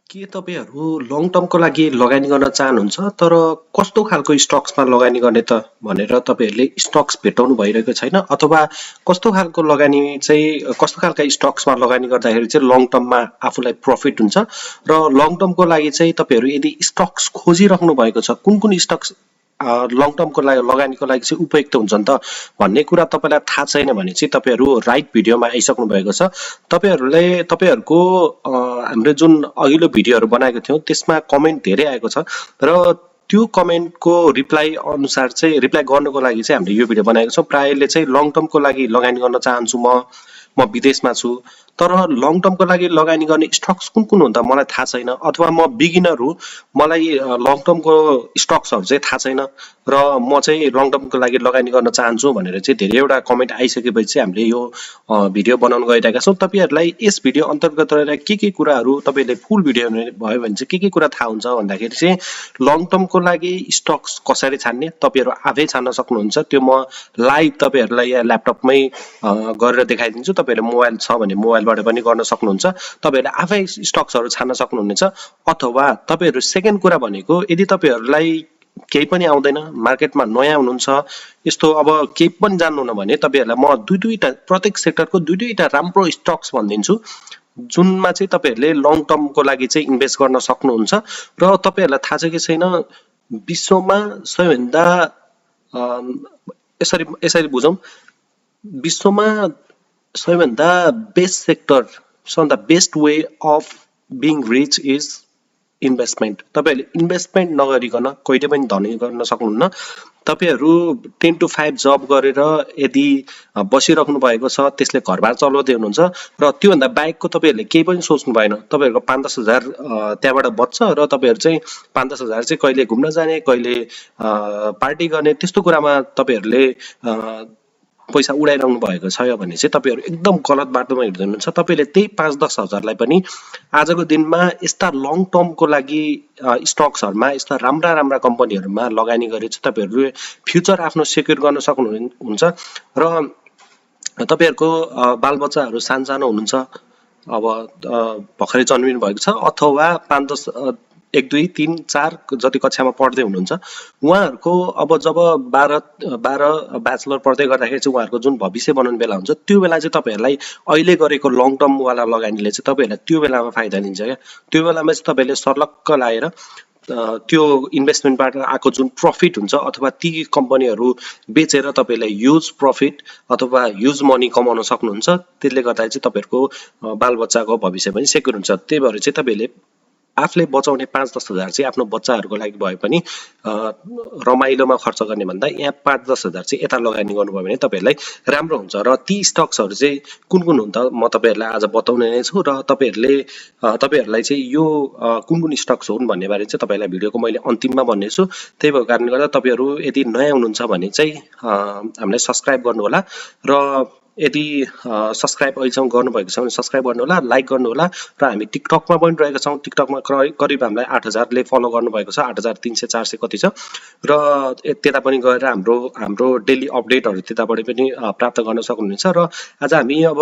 के तपाईहरु लङ टर्मको लागि लगानी गर्न चाहनुहुन्छ तर कस्तो खालको स्टक्समा लगानी गर्ने त भनेर तपाईहरुले स्टक्स भेटाउनु भइरहेको छैन अथवा कस्तो खालको लगानी चाहिँ कस्तो खालका स्टक्समा लगानी गर्दाखेरि चाहिँ लङ टर्ममा आफूलाई प्रफिट हुन्छ र लङ टर्मको लागि चाहिँ तपाईहरु यदि स्टक्स खोजिराख्नु भएको छ कुन स्टक्स लङ टर्मको लागि लगानीको लागि चाहिँ उपयुक्त हुन्छ नि त भन्ने कुरा तपाईलाई थाहा छैन भने चाहिँ तपाईहरु राइट भिडियोमा आइसक्नु भएको छ। तपाईहरुले तपाईहरुको हामीले जुन अघिल्लो भिडियोहरु बनाएको थियौं त्यसमा कमेन्ट धेरै आएको छ र त्यो कमेन्टको रिप्लाई अनुसार चाहिँ रिप्लाई गर्नको लागि चाहिँ हामीले यो भिडियो बनाएको छौं। प्रायले चाहिँ लङ टर्मको लागि लगानी गर्न चाहन्छु म विदेशमा छु तर लङ टर्मको लागि लगानी गर्ने स्टक्स कुन हुन् त मलाई थाहा छैन अथवा म बिगिनर हुँ मलाई लङ टर्मको स्टक्सहरु चाहिँ थाहा छैन र म चाहिँ लङ टर्मको लागि लगानी गर्न चाहन्छु भनेर चाहिँ धेरैवटा कमेन्ट आइसकेपछि चाहिँ हामीले यो भिडियो बनाउन गइरहेका छौं। तपाईहरुलाई यस भिडियो अन्तर्गत रहेर के कुराहरु तपाईले फुल भिडियो भयो भने चाहिँ के कुरा थाहा हुन्छ भन्दाखेरि चाहिँ लङ टर्मको लागि स्टक्स कसरी छान्ने तपाईहरु आफै छान्न सक्नुहुन्छ। त्यो म लाइभ तपाईहरुलाई यहाँ ल्यापटपमै गरेर देखाइदिन्छु। तपाईहरुले मोबाइल छ भने मोबाइलबाट पनि गर्न सक्नुहुन्छ। तपाईहरुले आफै स्टक्सहरु छान्न सक्नुहुनेछ अथवा तपाईहरु सेकेन्ड कुरा भनेको यदि तपाईहरुलाई केही पनि आउँदैन मार्केटमा नयाँ हुनुहुन्छ यस्तो अब केही पनि जान्नुहुन्न भने तपाईहरुलाई म दुईटा प्रत्येक सेक्टरको दुईटा राम्रो स्टक्स भनिदिन्छु जुनमा चाहिँ तपाईहरुले लङ टर्मको लागि चाहिँ इन्भेस्ट गर्न सक्नुहुन्छ। र तपाईहरुलाई थाहा छ कि छैन विश्वमा सबैभन्दा यसरी बुझौं विश्वमा सबैभन्दा बेस्ट सेक्टर सबैभन्दा best way of being rich is investment. तपाईहरुले इन्भेस्टमेन्ट नगरिकन कहिले पनि धनी गर्न सक्नुहुन्न। तपाईहरु 10 to 5 जब गरेर यदि बसिराख्नु भएको छ त्यसले घरबार चलाउँदै हुनुहुन्छ र त्यो भन्दा बाहेकको तपाईहरुले केही पनि सोच्नु भएन। तपाईहरुको 5-10 हजार त्यहाँबाट बच्छ र तपाईहरु चाहिँ 5-10 हजार चाहिँ कहिले घुम्न जाने कहिले पार्टी गर्ने त्यस्तो कुरामा तपाईहरुले पैसा उडाइराख्नु भएको छ भने चाहिँ तपाईहरु एकदम गलत बाटोमा हिँड्दै हुनुहुन्छ। तपाईले त्यही 5-10 हजारलाई पनि आजको दिनमा यस्ता लङ टर्मको लागि स्टक्सहरुमा यस्ता राम्रा कम्पनीहरुमा लगानी गरे चाहिँ तपाईहरुले फ्युचर आफ्नो सिक्युर गर्न सक्नुहुन्छ। र तपाईहरुको बालबच्चाहरु सानो हुनुहुन्छ अब भर्खरै जन्मिनु भएको छ अथवा 5-10 1 2 3 4 जति कक्षामा पढ्दै हुनुहुन्छ उहाँहरुको अब जब 12 ब्याचलर पढ्दै गर्दाखेरि चाहिँ उहाँहरुको जुन भविष्य बनाउने बेला हुन्छ त्यो बेला चाहिँ तपाईहरुलाई अहिले गरेको लङ टर्म वाला लगानीले चाहिँ तपाईहरुलाई त्यो बेलामा फाइदा दिन्छ क्या। त्यो बेलामा चाहिँ तपाईले सर्लक्क लाएर त्यो इन्भेस्टमेन्टबाट आएको जुन प्रफिट हुन्छ अथवा ती कम्पनीहरु बेचेर तपाईले ह्युज प्रफिट अथवा ह्युज मनी कमाउन सक्नुहुन्छ। त्यसले गर्दा चाहिँ तपाईहरुको बालबच्चाको भविष्य पनि सेक्युर हुन्छ। त्यही भएर चाहिँ तपाईले आफूले बचाउने 5-10 हजार चाहिँ आफ्नो बच्चाहरुको लागि भए पनि रमाइलोमा खर्च गर्ने भन्दा यहाँ 5-10 हजार चाहिँ यता लगानी गर्नुभयो भने तपाईहरुलाई राम्रो हुन्छ। र ती स्टक्सहरु चाहिँ कुन हुन् त म तपाईहरुलाई आज बताउने नै छु र तपाईहरुलाई चाहिँ यो कुन स्टक्स हुन् भन्ने बारे चाहिँ तपाईहरुलाई भिडियोको मैले अन्तिममा भन्ने छु। त्यही भएको कारणले गर्दा तपाईहरु यदि नयाँ हुनुहुन्छ भने चाहिँ हामीलाई सब्स्क्राइब गर्नु होला र यदि सब्स्क्राइब अहिलेसम्म गर्नुभएको छ भने सब्स्क्राइब गर्नु होला लाइक गर्नु होला र हामी टिकटकमा पनि रहेका छौं। टिकटकमा करिब हामीलाई 8000 ले फलो गर्नुभएको छ 8300 400 कति छ र त्यता पनि गएर हाम्रो डेली अपडेटहरु त्यताबाट पनि प्राप्त गर्न सक्नुहुनेछ। र आज हामी अब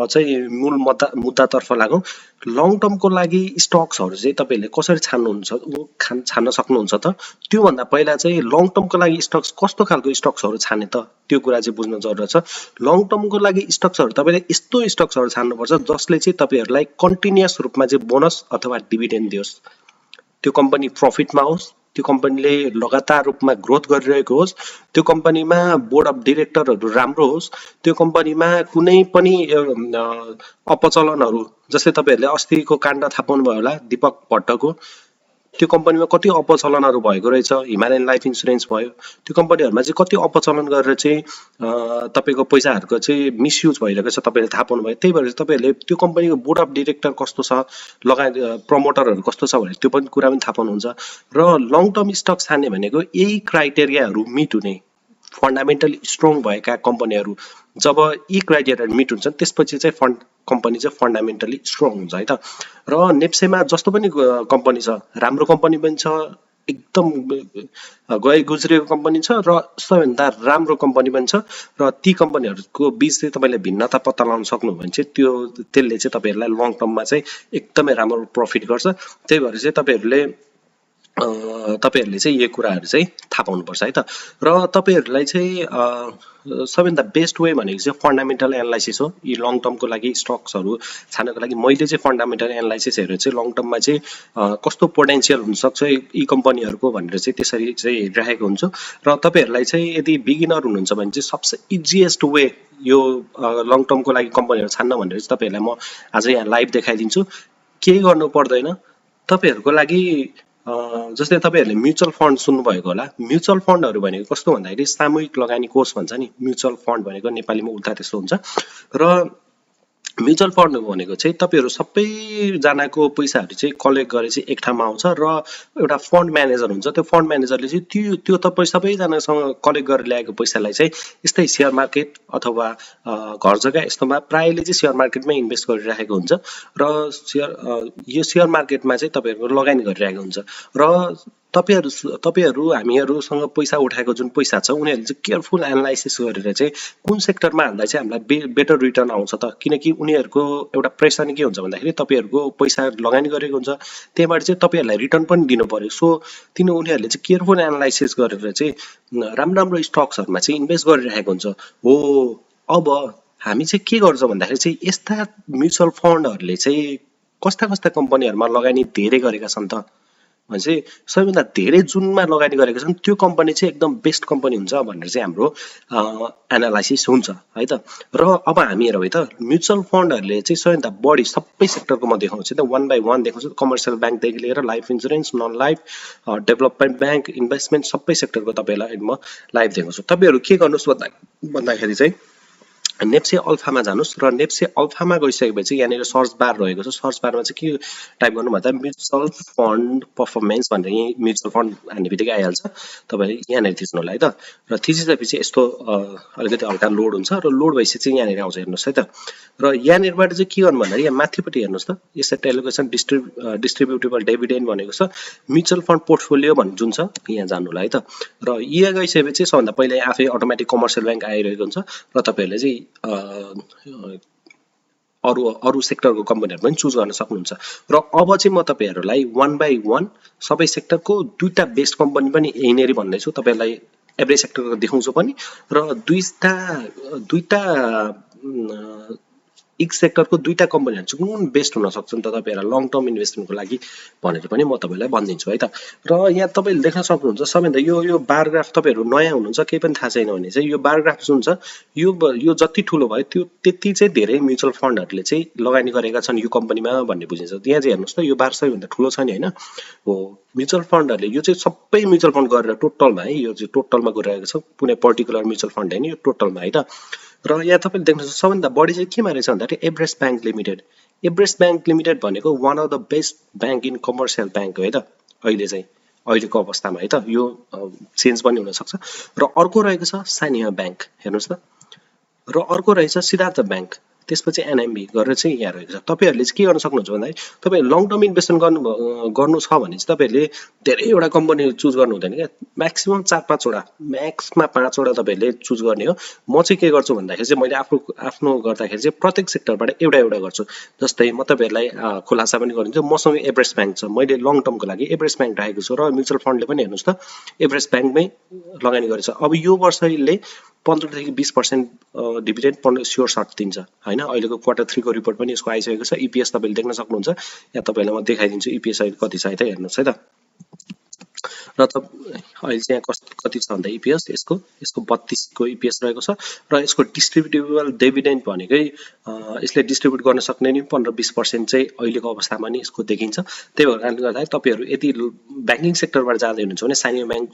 चाहिँ मूल मुद्दातर्फ लागौं। लङ टर्मको लागि स्टक्सहरु चाहिँ तपाईले कसरी छान्न सक्नुहुन्छ त त्यो भन्दा पहिला चाहिँ लङ टर्मको लागि स्टक्स कस्तो खालको स्टक्सहरु छान्ने त त्यो कुरा चाहिँ बुझ्न जरुरत छ। लङ टर्मको लागि स्टक्सहरु तपाईले यस्तो स्टक्सहरु छान्नुपर्छ जसले चाहिँ तपाईहरुलाई कन्टिन्युअस रूपमा चाहिँ बोनस अथवा डिभिडेन्ड दियोस्। त्यो कम्पनी प्रफिटमा होस् त्यो कम्पनीले लगातार रूपमा ग्रोथ गरिरहेको होस् त्यो कम्पनीमा बोर्ड अफ डाइरेक्टरहरु राम्रो होस् त्यो कम्पनीमा कुनै पनि अपचलनहरु जस्तै तपाईहरुले अस्तिको काण्ड थाहा पाउनु भयो होला दीपक भट्टको त्यो कम्पनीमा कति अपचलनहरु भएको रहेछ। हिमालयन लाइफ इन्स्योरेन्स भयो त्यो कम्पनीहरुमा चाहिँ कति अपचलन गरेर चाहिँ तपाईको पैसाहरुको चाहिँ मिसयुज भइरहेको छ तपाईले थाहा पाउनु भयो। त्यही भएर तपाईहरुले त्यो कम्पनीको बोर्ड अफ डाइरेक्टर कस्तो छ लगायत प्रमोटरहरु कस्तो छ भने त्यो पनि कुरा पनि थाहा पाउनुहुन्छ। र लङ टर्म स्टक छान्ने भनेको यही क्राइटेरियाहरु मिट हुने फन्डामेन्टली स्ट्रङ भएका कम्पनीहरु जब यी क्राइटेरिया मिट हुन्छ त्यसपछि चाहिँ कम्पनी चाहिँ फन्डामेन्टली स्ट्रङ हुन्छ है त। र नेप्सेमा जस्तो पनि कम्पनी छ राम्रो कम्पनी पनि छ एकदम गए गुज्रेको कम्पनी छ र सबैभन्दा राम्रो कम्पनी पनि छ र ती कम्पनीहरूको बीच चाहिँ तपाईँले भिन्नता पत्ता लगाउन सक्नु भने चाहिँ त्यसले चाहिँ तपाईँहरूलाई लङ टर्ममा चाहिँ एकदमै राम्रो प्रफिट गर्छ। त्यही भएर चाहिँ तपाईँहरूले चाहिँ यो कुराहरू चाहिँ थाहा पाउनुपर्छ है त। र तपाईँहरूलाई चाहिँ सबैभन्दा बेस्ट वे भनेको चाहिँ फन्डामेन्टल एनालाइसिस हो। यी लङ टर्मको लागि स्टक्सहरू छान्नको लागि मैले चाहिँ फन्डामेन्टल एनालाइसिस हेरेर चाहिँ लङ टर्ममा चाहिँ कस्तो पोटेन्सियल हुनसक्छ यी कम्पनीहरूको भनेर चाहिँ त्यसरी चाहिँ हेरिराखेको हुन्छु। र तपाईँहरूलाई चाहिँ यदि बिगिनर हुनुहुन्छ भने चाहिँ सबसे इजिएस्ट वे यो लङ टर्मको लागि कम्पनीहरू छान्न भनेर चाहिँ तपाईँहरूलाई म आज यहाँ लाइभ देखाइदिन्छु। केही गर्नु पर्दैन तपाईँहरूको लागि। जस्तै तपाईँहरूले म्युचुअल फन्ड सुन्नुभएको होला। म्युचुअल फन्डहरू भनेको कस्तो भन्दाखेरि सामूहिक लगानी कोष भन्छ नि, म्युचुअल फन्ड भनेको नेपालीमा उल्टा त्यस्तो हुन्छ। र म्युचुअल फन्ड भनेको चाहिँ तपाईँहरू सबैजनाको पैसाहरू चाहिँ कलेक्ट गरेर चाहिँ एक ठाउँमा आउँछ र एउटा फन्ड म्यानेजर हुन्छ। त्यो फन्ड म्यानेजरले चाहिँ त्यो तपाईँ सबैजनासँग कलेक्ट गरेर ल्याएको पैसालाई चाहिँ यस्तै सेयर मार्केट अथवा घर जग्गा यस्तोमा प्रायःले चाहिँ सेयर मार्केटमै इन्भेस्ट गरिराखेको हुन्छ र यो सेयर मार्केटमा चाहिँ तपाईँहरूको लगानी गरिरहेको हुन्छ। र तपाईँहरू हामीहरूसँग पैसा उठाएको जुन पैसा छ उनीहरूले चाहिँ केयरफुल एनालाइसिस गरेर चाहिँ कुन सेक्टरमा हाल्दा चाहिँ हामीलाई बेटर रिटर्न आउँछ त। किनकि उनीहरूको एउटा प्रेसर के हुन्छ भन्दाखेरि तपाईँहरूको पैसा लगानी गरेको हुन्छ, त्यहीबाट चाहिँ तपाईँहरूलाई रिटर्न पनि दिनु पर्यो। सो उनीहरूले चाहिँ केयरफुल एनालाइसिस गरेर चाहिँ राम्रो राम्रो स्टक्सहरूमा चाहिँ इन्भेस्ट गरिरहेको हुन्छ। हो, अब हामी चाहिँ के गर्छौँ भन्दाखेरि चाहिँ यस्ता म्युचुअल फन्डहरूले चाहिँ कस्ता कस्ता कम्पनीहरूमा लगानी धेरै गरेका छन् त भने चाहिँ सबैभन्दा धेरै जुनमा लगानी गरेका छन् त्यो कम्पनी चाहिँ एकदम बेस्ट कम्पनी हुन्छ भनेर चाहिँ हाम्रो एनालाइसिस हुन्छ है त। र अब हामी हेरौँ है त, म्युचुअल फन्डहरूले चाहिँ सबैभन्दा बढी सबै सेक्टरको म देखाउँछु त, 1 बाई 1 देखाउँछु। कमर्सियल ब्याङ्कदेखि लिएर life insurance, non life, development bank, investment सबै सेक्टरको तपाईँलाई म लाइभ देखाउँछु। तपाईँहरू के गर्नुहोस् भन्दाखेरि चाहिँ नेप्से अल्फामा जानुहोस् र नेप्से अल्फामा गइसकेपछि यहाँनिर सर्च बार रहेको छ। सर्च बारमा चाहिँ के टाइप गर्नु भन्दा म्युचुअल फन्ड पर्फर्मेन्स भनेर यहीँ म्युचुअल फन्ड हान्ने बित्तिकै आइहाल्छ। तपाईँले यहाँनिर थिच्नु होला है त। र थिचिसकेपछि यस्तो अलिकति हल्का लोड हुन्छ र लोड भएपछि चाहिँ यहाँनिर आउँछ हेर्नुहोस् है त। र यहाँनिरबाट चाहिँ के गर्नु भन्दाखेरि यहाँ माथिपट्टि हेर्नुहोस् त, एसेट एलोकेसन डिस्ट्रिब्युटेबल डिभिडेन्ड भनेको छ। म्युचुअल फन्ड पोर्टफोलियो भन्ने जुन छ यहाँ जानु होला है त। र यहाँ गइसकेपछि सबभन्दा पहिला आफै अटोमेटिक कमर्सियल ब्याङ्क आइरहेको हुन्छ र तपाईँहरूले चाहिँ अरू सेक्टरको कम्पनीहरू पनि चुज गर्न सक्नुहुन्छ। र अब चाहिँ म तपाईँहरूलाई 1 बाई 1 सबै सेक्टरको दुईटा बेस्ट कम्पनी पनि यहीँनेरि भन्दैछु, तपाईँहरूलाई एभ्री सेक्टरको देखाउँछु पनि र दुईटा एक सेक्टरको दुईटा कम्पनीहरू चाहिँ कुन बेस्ट हुन सक्छ नि त तपाईँहरूलाई लङ टर्म इन्भेस्टमेन्टको लागि भनेर पनि म तपाईँलाई भनिदिन्छु है त। र यहाँ तपाईँले देख्न सक्नुहुन्छ सबैभन्दा यो बार ग्राफ, तपाईँहरू नयाँ हुनुहुन्छ केही पनि थाहा छैन भने चाहिँ यो बार ग्राफ जुन छ यो जति ठुलो भयो त्यति चाहिँ धेरै म्युचुअल फन्डहरूले चाहिँ लगानी गरेका छन् यो कम्पनीमा भन्ने बुझिन्छ। यहाँ चाहिँ हेर्नुहोस् त, यो बार सबैभन्दा ठुलो छ नि होइन हो। म्युचुअल फन्डहरूले यो चाहिँ सबै म्युचुअल फन्ड गरेर टोटलमा है, यो चाहिँ टोटलमा गरिरहेको छ, कुनै पर्टिकुलर म्युचुअल फन्ड होइन, यो टोटलमा है त। र यहाँ तपाईँले देख्न सक्नुहुन्छ सबभन्दा बढी चाहिँ केमा रहेछ भन्दाखेरि Everest bank limited. Everest bank limited भनेको one of the best bank in commercial bank हो है त अहिलेको अवस्थामा है त। यो चेन्ज पनि हुनसक्छ। र अर्को रहेको छ सानिया ब्याङ्क, हेर्नुहोस् त। र अर्को रहेछ सिद्धार्थ ब्याङ्क, त्यसपछि एनएमबी गरेर चाहिँ यहाँ रहेको छ। तपाईँहरूले चाहिँ के गर्न सक्नुहुन्छ भन्दाखेरि तपाईँ लङ टर्म इन्भेस्टमेन्ट गर्नु छ भने चाहिँ तपाईँहरूले धेरैवटा कम्पनी चुज गर्नु हुँदैन क्या, म्याक्सिमम् 4-5वटा, म्याक्समा 5वटा तपाईँहरूले चुज गर्ने हो। म चाहिँ के गर्छु भन्दाखेरि चाहिँ मैले आफ्नो गर्दाखेरि चाहिँ प्रत्येक सेक्टरबाट एउटा गर्छु। जस्तै म तपाईँहरूलाई खुलासा पनि गरिदिन्छु, मसँग एभरेस्ट ब्याङ्क छ, मैले लङ टर्मको लागि एभरेस्ट ब्याङ्क राखेको छु र म्युचुअल फन्डले पनि हेर्नुहोस् त एभरेस्ट ब्याङ्कमै लगानी गरेछ। अब यो वर्षले 15 देखि 20% डिभिडेन्ड स्योर सर्ट दिन्छ होइन। अहिलेको Q3 को रिपोर्ट पनि यसको आइसकेको छ। इपिएस तपाईँले देख्न सक्नुहुन्छ, यहाँ तपाईँलाई म देखाइदिन्छु इपिएस अहिले कति छ है त, हेर्नुहोस् है त। र अहिले चाहिँ यहाँ कति छ भन्दा इपिएस यसको 32 को इपिएस रहेको छ। र यसको डिस्ट्रिब्युटेबल डिभिडेन्ड भनेकै यसले डिस्ट्रिब्युट गर्न सक्ने नि 15-20% चाहिँ अहिलेको अवस्थामा नि यसको देखिन्छ। त्यही भएर कारणले गर्दा तपाईँहरू यदि ब्याङ्किङ सेक्टरबाट जाँदै हुनुहुन्छ भने Sania bank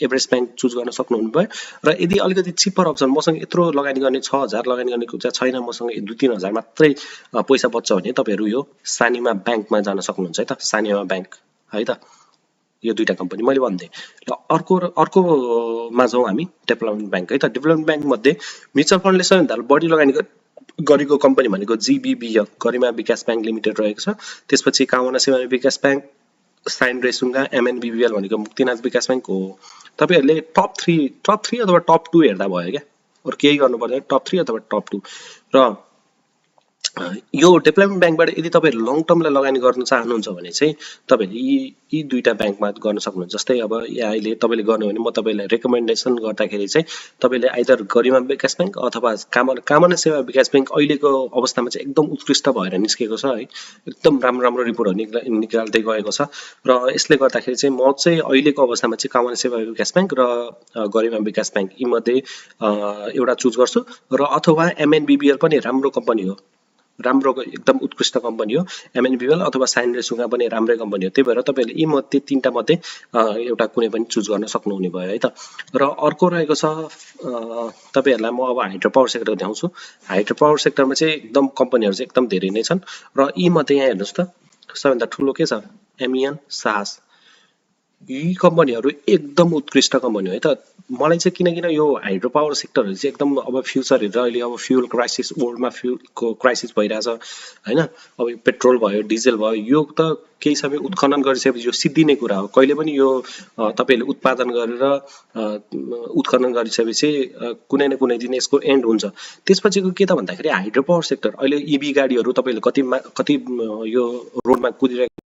Everest bank choose गर्न सक्नुहुने भयो। र यदि अलिकति चिपर अप्सन, मसँग यत्रो लगानी गर्ने 6,000 लगानी गर्ने कुरा छैन, मसँग 2-3 हजार मात्रै पैसा बच्छ भने तपाईँहरू यो सानिया ब्याङ्कमा जान सक्नुहुन्छ है त। सानिया ब्याङ्क है त, यो दुईटा कम्पनी मैले भन्दै। र अर्कोमा जाउँ हामी, डेभलपमेन्ट ब्याङ्क है त। डेभलपमेन्ट ब्याङ्क मध्ये म्युचुअल फन्डले सबैभन्दा बढी लगानी गरेको कम्पनी भनेको GBBF गरिमा विकास ब्याङ्क लिमिटेड रहेको छ। त्यसपछि कामना सेवा विकास ब्याङ्क, साइन रेसुङ्गा, एमएनबिबिएल भनेको मुक्तिनाथ विकास ब्याङ्क हो। तपाईहरुले टप 3 अथवा टप 2 हेर्दा भयो क्या, अरु केही गर्नु पर्दैन, टप 3 अथवा टप 2। र यो डेभलपमेन्ट ब्याङ्कबाट यदि तपाईहरु लङ टर्मलाई लगानी गर्न चाहनुहुन्छ भने चाहिँ तपाईहरुले यी दुईटा ब्याङ्कमा गर्न सक्नुहुन्छ। जस्तै अब यहाँ अहिले तपाईले गर्नु भने म तपाईलाई रेकमेन्डेसन गर्दाखेरि चाहिँ तपाईले आइदर गरिमा विकास ब्याङ्क अथवा कामना सेवा विकास ब्याङ्क अहिलेको अवस्थामा चाहिँ एकदम उत्कृष्ट भएर निस्केको छ है, एकदम राम्रो राम्रो रिपोर्टहरु निकाल्दै गएको छ। र यसले गर्दाखेरि चाहिँ म चाहिँ अहिलेको अवस्थामा चाहिँ कामना सेवा विकास ब्याङ्क र गरिमा विकास ब्याङ्क यी मध्ये एउटा चुज गर्छु। र अथवा एमएनबिबिएल पनि राम्रो कम्पनी हो, राम्रो एकदम उत्कृष्ट कम्पनी हो। एमएनबिबिएल अथवा साइन रेसुङ्गा पनि राम्रै कम्पनी हो। त्यही भएर तपाईले यी मध्ये तीनटा मध्ये एउटा कुनै पनि चुज गर्न सक्नुहुने भयो है त। र अर्को रहेको छ तपाईहरुलाई म अब हाइड्रो पावर सेक्टर देखाउँछु। हाइड्रो पावर सेक्टरमा चाहिँ एकदम कम्पनीहरु चाहिँ एकदम धेरै नै छन्। र यी मध्ये यहाँ हेर्नुस् त सबैभन्दा ठुलो के छ, एमियन, साहस। यी कम्पनीहरु एकदम उत्कृष्ट कम्पनी हो है त। मलाई चाहिँ किन यो हाइड्रो पावर सेक्टरहरु चाहिँ एकदम अब फ्युचर हेरेर अहिले अब फ्युल क्राइसिस, वर्ल्डमा फ्युलको क्राइसिस भइरहेछ हैन। अब पेट्रोल भयो, डिजेल भयो, यो त केही समय उत्खनन गरिसकेपछि यो सिद्धिने कुरा हो। कहिले पनि यो तपाईले उत्पादन गरेर उत्खनन गरिसकेपछि कुनै न कुनै दिन यसको एन्ड हुन्छ। त्यसपछिको के त भन्दाखेरि हाइड्रो पावर सेक्टर अहिले इभी गाडीहरु तपाईले कति यो रोडमा कुदिरहेको